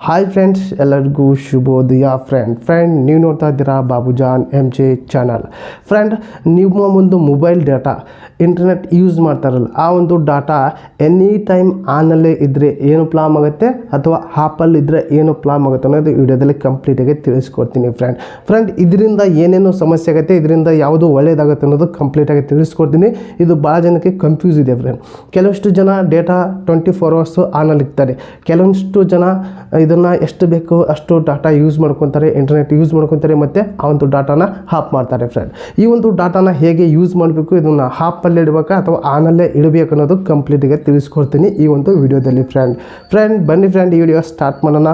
Hi friends, ಎಲ್ಲರಿಗೂ ಶುಭೋದಯ. Friend ನೀವು ನೋಡ್ತಾ ಇದ್ದೀರಾ ಬಾಬುಜಾನ್ MJ ಚಾನಲ್. ಫ್ರೆಂಡ್, ನಿಮ್ಮ ಒಂದು ಮೊಬೈಲ್ ಡಾಟಾ ಇಂಟರ್ನೆಟ್ ಯೂಸ್ ಮಾಡ್ತಾರಲ್ಲ, ಆ ಒಂದು ಡಾಟಾ ಎನಿ ಟೈಮ್ ಆನಲ್ಲೇ ಇದ್ದರೆ ಏನು ಪ್ರಾಬ್ಲಮ್ ಆಗುತ್ತೆ ಅಥವಾ ಆಪಲ್ಲಿ ಇದ್ದರೆ ಏನು ಪ್ರಾಬ್ಲಮ್ ಆಗುತ್ತೆ ಅನ್ನೋದು ವಿಡಿಯೋದಲ್ಲಿ ಕಂಪ್ಲೀಟಾಗಿ ತಿಳಿಸ್ಕೊಡ್ತೀನಿ. ಫ್ರೆಂಡ್ ಇದರಿಂದ ಏನೇನು ಸಮಸ್ಯೆ ಆಗುತ್ತೆ, ಇದರಿಂದ ಯಾವುದು ಒಳ್ಳೆಯದಾಗುತ್ತೆ ಅನ್ನೋದು ಕಂಪ್ಲೀಟಾಗಿ ತಿಳಿಸ್ಕೊಡ್ತೀನಿ. ಇದು ಭಾಳ ಜನಕ್ಕೆ ಕನ್ಫ್ಯೂಸ್ ಇದೆ ಫ್ರೆಂಡ್. ಕೆಲವಷ್ಟು ಜನ ಡೇಟಾ 24 ಅವರ್ಸು ಆನಲ್ಲಿ ಇರ್ತಾರೆ, ಕೆಲವೊಂದಿಷ್ಟು ಜನ ಇದನ್ನು ಎಷ್ಟು ಬೇಕೋ ಅಷ್ಟು ಡಾಟಾ ಯೂಸ್ ಮಾಡ್ಕೊತಾರೆ, ಇಂಟರ್ನೆಟ್ ಯೂಸ್ ಮಾಡ್ಕೊತಾರೆ, ಮತ್ತು ಆ ಒಂದು ಡಾಟಾನ ಆಫ್ ಮಾಡ್ತಾರೆ. ಫ್ರೆಂಡ್, ಈ ಒಂದು ಡಾಟಾನ ಹೇಗೆ ಯೂಸ್ ಮಾಡಬೇಕು, ಇದನ್ನು ಆಫಲ್ಲಿ ಇಡಬೇಕಾ ಅಥವಾ ಆನಲ್ಲೇ ಇಡಬೇಕು ಅನ್ನೋದು ಕಂಪ್ಲೀಟಾಗಿ ತಿಳಿಸ್ಕೊಡ್ತೀನಿ ಈ ಒಂದು ವಿಡಿಯೋದಲ್ಲಿ. ಫ್ರೆಂಡ್ ಬನ್ನಿ ಈ ವಿಡಿಯೋ ಸ್ಟಾರ್ಟ್ ಮಾಡೋಣ.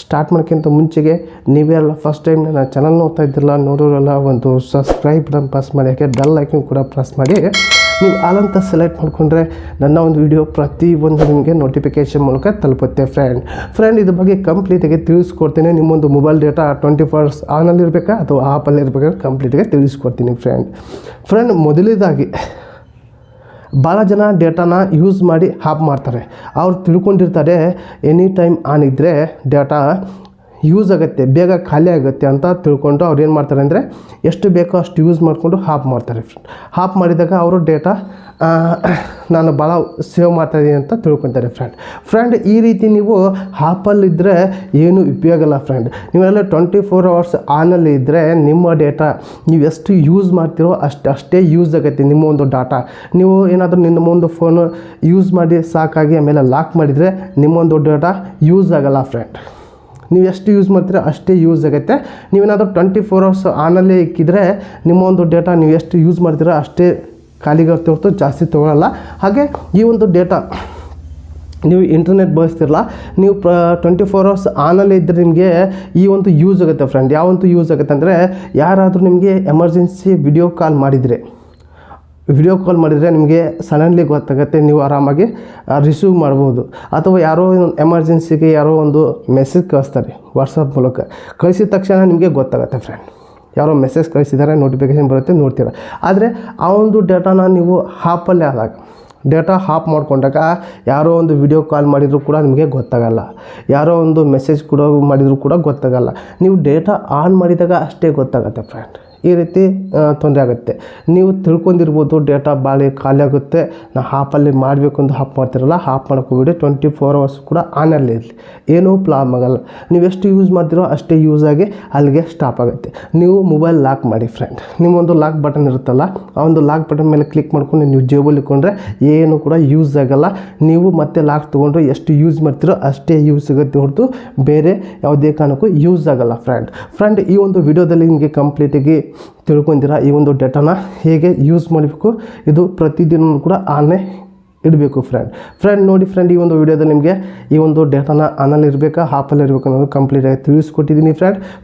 ಸ್ಟಾರ್ಟ್ ಮಾಡೋಕ್ಕಿಂತ ಮುಂಚೆಗೆ ನೀವೆಲ್ಲ ಫಸ್ಟ್ ಟೈಮ್ ನನ್ನ ಚಾನಲ್ ನೋಡ್ತಾ ಇದ್ದಿರಲ್ಲ, ನೋಡೋರೆಲ್ಲ ಒಂದು ಸಬ್ಸ್ಕ್ರೈಬ್ ಬಟನ್ ಪ್ರೆಸ್ ಮಾಡಿ, ಯಾಕೆ ಬೆಲ್ ಐಕನ್ ಕೂಡ ಪ್ರೆಸ್ ಮಾಡಿ. ನೀವು ಆಲಂತ ಸೆಲೆಕ್ಟ್ ಮಾಡಿಕೊಂಡ್ರೆ ನನ್ನ ಒಂದು ವಿಡಿಯೋ ಪ್ರತಿಯೊಂದು ನಿಮಗೆ ನೋಟಿಫಿಕೇಷನ್ ಮೂಲಕ ತಲುಪುತ್ತೆ. ಫ್ರೆಂಡ್ ಇದ್ರ ಬಗ್ಗೆ ಕಂಪ್ಲೀಟಾಗಿ ತಿಳಿಸ್ಕೊಡ್ತೀನಿ. ನಿಮ್ಮೊಂದು ಮೊಬೈಲ್ ಡೇಟಾ 24 ಅವರ್ಸ್ ಆನಲ್ಲಿ ಇರಬೇಕಾ ಅಥವಾ ಆಪಲ್ಲಿ ಇರಬೇಕಾದ್ರೆ ಕಂಪ್ಲೀಟಾಗಿ ತಿಳಿಸ್ಕೊಡ್ತೀನಿ. ಫ್ರೆಂಡ್ ಮೊದಲನೇದಾಗಿ ಭಾಳ ಜನ ಡೇಟಾನ ಯೂಸ್ ಮಾಡಿ ಆಫ್ ಮಾಡ್ತಾರೆ. ಅವ್ರು ತಿಳ್ಕೊಂಡಿರ್ತಾರೆ ಎನಿ ಟೈಮ್ ಆನ್ ಇದ್ದರೆ ಡೇಟಾ ಯೂಸ್ ಆಗುತ್ತೆ, ಬೇಗ ಖಾಲಿ ಆಗುತ್ತೆ ಅಂತ ತಿಳ್ಕೊಂಡು ಅವ್ರು ಏನು ಮಾಡ್ತಾರೆ ಅಂದರೆ ಎಷ್ಟು ಬೇಕೋ ಅಷ್ಟು ಯೂಸ್ ಮಾಡಿಕೊಂಡು ಆಫ್ ಮಾಡ್ತಾರೆ. ಆಫ್ ಮಾಡಿದಾಗ ಅವರು ಡೇಟಾ ನಾನು ಭಾಳ ಸೇವ್ ಮಾಡ್ತಾಯಿದ್ದೀನಿ ಅಂತ ತಿಳ್ಕೊತಾರೆ. ಫ್ರೆಂಡ್ ಈ ರೀತಿ ನೀವು ಆಪಲ್ಲಿದ್ದರೆ ಏನು ಉಪಯೋಗ ಇಲ್ಲ. ಫ್ರೆಂಡ್ ನೀವೆಲ್ಲ 24 ಅವರ್ಸ್ ಆನಲ್ಲಿ ಇದ್ದರೆ ನಿಮ್ಮ ಡೇಟಾ ನೀವು ಎಷ್ಟು ಯೂಸ್ ಮಾಡ್ತೀರೋ ಅಷ್ಟೇ ಯೂಸ್ ಆಗುತ್ತೆ ನಿಮ್ಮ ಒಂದು ಡಾಟಾ. ನೀವು ಏನಾದರೂ ನಿಮ್ಮ ಒಂದು ಫೋನು ಯೂಸ್ ಮಾಡಿ ಸಾಕಾಗಿ ಆಮೇಲೆ ಲಾಕ್ ಮಾಡಿದರೆ ನಿಮ್ಮೊಂದು ಡೇಟಾ ಯೂಸ್ ಆಗೋಲ್ಲ. ಫ್ರೆಂಡ್ ನೀವು ಎಷ್ಟು ಯೂಸ್ ಮಾಡ್ತೀರೋ ಅಷ್ಟೇ ಯೂಸ್ ಆಗುತ್ತೆ. ನೀವೇನಾದರೂ 24 ಅವರ್ಸ್ ಆನಲ್ಲೇ ಇಕ್ಕಿದರೆ ನಿಮ್ಮ ಒಂದು ಡೇಟಾ ನೀವು ಎಷ್ಟು ಯೂಸ್ ಮಾಡ್ತೀರೋ ಅಷ್ಟೇ ಖಾಲಿಗಾಗುತ್ತೆ ಹೊರತು ಜಾಸ್ತಿ ತೊಗೊಳ್ಳಲ್ಲ. ಹಾಗೆ ಈ ಒಂದು ಡೇಟಾ ನೀವು ಇಂಟರ್ನೆಟ್ ಬಳಸ್ತಿರಲ್ಲ, ನೀವು 24 ಅವರ್ಸ್ ಆನಲ್ಲೇ ಇದ್ದರೆ ನಿಮಗೆ ಈ ಒಂದು ಯೂಸ್ ಆಗುತ್ತೆ. ಫ್ರೆಂಡ್ ಯಾವಂತೂ ಯೂಸ್ ಆಗುತ್ತೆ ಅಂದರೆ, ಯಾರಾದರೂ ನಿಮಗೆ ಎಮರ್ಜೆನ್ಸಿ ವಿಡಿಯೋ ಕಾಲ್ ಮಾಡಿದರೆ ನಿಮಗೆ ಸಡನ್ಲಿ ಗೊತ್ತಾಗುತ್ತೆ, ನೀವು ಆರಾಮಾಗಿ ರಿಸೀವ್ ಮಾಡ್ಬೋದು. ಅಥವಾ ಯಾರೋ ಎಮರ್ಜೆನ್ಸಿಗೆ ಯಾರೋ ಒಂದು ಮೆಸೇಜ್ ಕಳಿಸ್ತಾರೆ ವಾಟ್ಸಪ್ ಮೂಲಕ, ಕಳಿಸಿದ ತಕ್ಷಣ ನಿಮಗೆ ಗೊತ್ತಾಗುತ್ತೆ. ಫ್ರೆಂಡ್ ಯಾರೋ ಮೆಸೇಜ್ ಕಳಿಸಿದ್ದಾರೆ, ನೋಟಿಫಿಕೇಷನ್ ಬರುತ್ತೆ, ನೋಡ್ತೀರ. ಆದರೆ ಆ ಒಂದು ಡೇಟಾನ ನೀವು ಆಪಲ್ಲೇ ಆದಾಗ ಡೇಟಾ ಆಫ್ ಮಾಡ್ಕೊಂಡಾಗ ಯಾರೋ ಒಂದು ವಿಡಿಯೋ ಕಾಲ್ ಮಾಡಿದರೂ ಕೂಡ ನಿಮಗೆ ಗೊತ್ತಾಗಲ್ಲ, ಯಾರೋ ಒಂದು ಮೆಸೇಜ್ ಕೂಡ ಮಾಡಿದರೂ ಕೂಡ ಗೊತ್ತಾಗಲ್ಲ. ನೀವು ಡೇಟಾ ಆನ್ ಮಾಡಿದಾಗ ಅಷ್ಟೇ ಗೊತ್ತಾಗುತ್ತೆ. ಫ್ರೆಂಡ್ ಈ ರೀತಿ ತೊಂದರೆ ಆಗುತ್ತೆ. ನೀವು ತಿಳ್ಕೊಂಡಿರ್ಬೋದು ಡೇಟಾ ಭಾಳ ಖಾಲಿ ಆಗುತ್ತೆ, ನಾವು ಆಪಲ್ಲಿ ಮಾಡಬೇಕು ಅಂತ ಆಫ್ ಮಾಡ್ತಿರಲ್ಲ, ಆಫ್ ಮಾಡ್ಕೋಬಿಡಿ. 24 ಅವರ್ಸ್ ಕೂಡ ಆನಲ್ಲೇ ಇರಲಿ, ಏನೂ ಪ್ರಾಬ್ಲಮ್ ಆಗಲ್ಲ. ನೀವು ಎಷ್ಟು ಯೂಸ್ ಮಾಡ್ತೀರೋ ಅಷ್ಟೇ ಯೂಸ್ ಆಗಿ ಅಲ್ಲಿಗೆ ಸ್ಟಾಪ್ ಆಗುತ್ತೆ. ನೀವು ಮೊಬೈಲ್ ಲಾಕ್ ಮಾಡಿ. ಫ್ರೆಂಡ್ ನಿಮ್ಮೊಂದು ಲಾಕ್ ಬಟನ್ ಇರುತ್ತಲ್ಲ, ಆ ಒಂದು ಲಾಕ್ ಬಟನ್ ಮೇಲೆ ಕ್ಲಿಕ್ ಮಾಡ್ಕೊಂಡು ನೀವು ಜೇಬಲ್ಲಿ ಇಟ್ಕೊಂಡ್ರೆ ಏನು ಕೂಡ ಯೂಸ್ ಆಗಲ್ಲ. ನೀವು ಮತ್ತೆ ಲಾಕ್ ತೊಗೊಂಡು ಎಷ್ಟು ಯೂಸ್ ಮಾಡ್ತೀರೋ ಅಷ್ಟೇ ಯೂಸ್ ಆಗುತ್ತೆ ಹೊರತು ಬೇರೆ ಯಾವುದೇ ಕಾರಣಕ್ಕೂ ಯೂಸ್ ಆಗಲ್ಲ. ಫ್ರೆಂಡ್ ಈ ಒಂದು ವಿಡಿಯೋದಲ್ಲಿ ನಿಮಗೆ ಕಂಪ್ಲೀಟಾಗಿ ತಿಳ್ಕೊಂಡಿರ ಈ ಒಂದು ಡೇಟಾನ ಹೇಗೆ ಯೂಸ್ ಮಾಡಬೇಕು, ಇದು ಪ್ರತಿದಿನ ಕೂಡ ಆನೇ ಇಡಬೇಕು. ಫ್ರೆಂಡ್ ನೋಡಿ ಈ ಒಂದು ವಿಡಿಯೋದಲ್ಲಿ ನಿಮಗೆ ಈ ಒಂದು ಡೇಟಾನ ಆನಲ್ಲಿ ಇರಬೇಕಾ ಆಪಲ್ಲಿ ಇರಬೇಕು ಅನ್ನೋದು ಕಂಪ್ಲೀಟಾಗಿ ತಿಳಿಸ್ಕೊಟ್ಟಿದ್ದೀನಿ.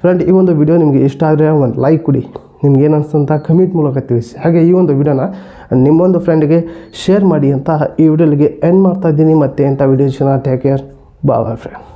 ಫ್ರೆಂಡ್ ಈ ಒಂದು ವಿಡಿಯೋ ನಿಮಗೆ ಇಷ್ಟ ಆದರೆ ಒಂದು ಲೈಕ್ ಕೊಡಿ, ನಿಮ್ಗೆ ಏನು ಅನಿಸ್ತಂತ ಕಮೆಂಟ್ ಮೂಲಕ ತಿಳಿಸಿ. ಹಾಗೆ ಈ ಒಂದು ವಿಡಿಯೋನ ನಿಮ್ಮೊಂದು ಫ್ರೆಂಡ್ಗೆ ಶೇರ್ ಮಾಡಿ ಅಂತ ಈ ವಿಡಿಯೋಲಿಗೆ ಎಂಡ್ ಮಾಡ್ತಾ ಇದ್ದೀನಿ. ಮತ್ತೆ ಇಂಥ ವಿಡಿಯೋಸ್ನ ಟೇಕ್ ಕೇರ್, ಬಾಯ್ ಫ್ರೆಂಡ್.